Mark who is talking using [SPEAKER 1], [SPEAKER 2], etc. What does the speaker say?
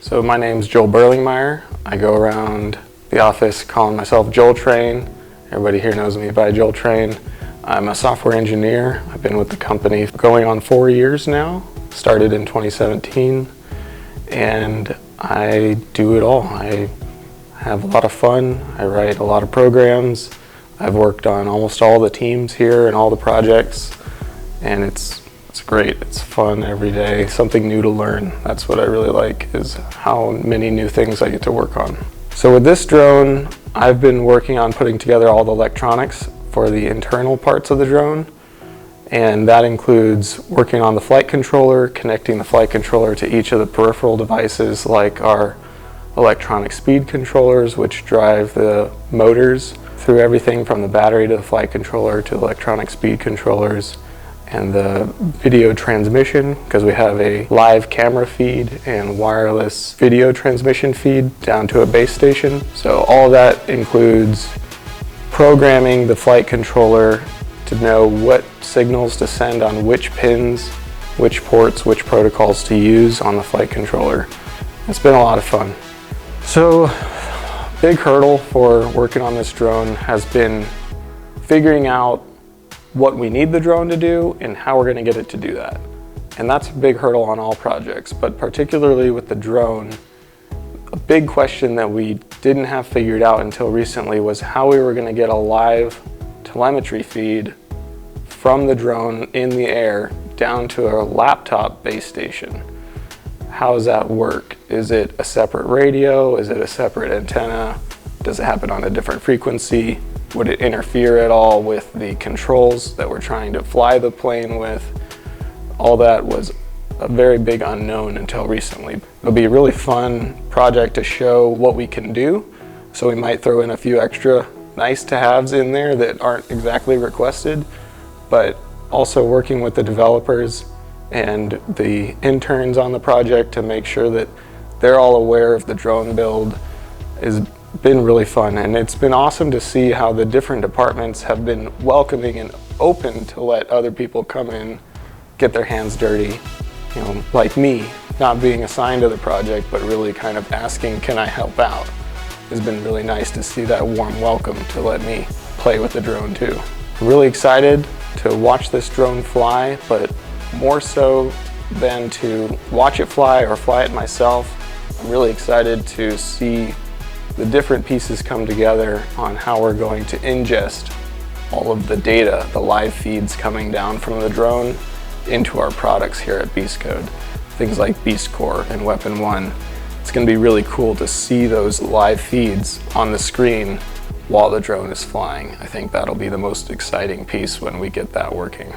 [SPEAKER 1] So my name's Joel Berlingmeyer. I go around the office calling myself Joel Train. Everybody here knows me by Joel Train. I'm a software engineer. I've been with the company going on 4 years now. Started in 2017, and I do it all. I have a lot of fun. I write a lot of programs. I've worked on almost all the teams here and all the projects, and it's great. It's fun every day, something new to learn. That's what I really like, is how many new things I get to work on. So with this drone, I've been working on putting together all the electronics for the internal parts of the drone, and that includes working on the flight controller, connecting the flight controller to each of the peripheral devices like our electronic speed controllers, which drive the motors through everything from the battery to the flight controller to electronic speed controllers, and the video transmission, because we have a live camera feed and wireless video transmission feed down to a base station. So all of that includes programming the flight controller to know what signals to send on which pins, which ports, which protocols to use on the flight controller. It's been a lot of fun. So, big hurdle for working on this drone has been figuring out what we need the drone to do and how we're going to get it to do that. And that's a big hurdle on all projects, but particularly with the drone, a big question that we didn't have figured out until recently was how we were going to get a live telemetry feed from the drone in the air down to a laptop base station. How does that work? Is it a separate radio? Is it a separate antenna? Does it happen on a different frequency? Would it interfere at all with the controls that we're trying to fly the plane with? All that was a very big unknown until recently. It'll be a really fun project to show what we can do. So we might throw in a few extra nice to haves in there that aren't exactly requested, but also working with the developers and the interns on the project to make sure that they're all aware of the drone build has been really fun. And it's been awesome to see how the different departments have been welcoming and open to let other people come in, get their hands dirty. You know, like me, not being assigned to the project, but really kind of asking, can I help out? It's been really nice to see that warm welcome to let me play with the drone too. I'm really excited to watch this drone fly, but more so than to watch it fly or fly it myself, I'm really excited to see the different pieces come together on how we're going to ingest all of the data, the live feeds coming down from the drone into our products here at Beast Code. Things like Beast Core and Weapon One. It's going to be really cool to see those live feeds on the screen while the drone is flying. I think that'll be the most exciting piece when we get that working.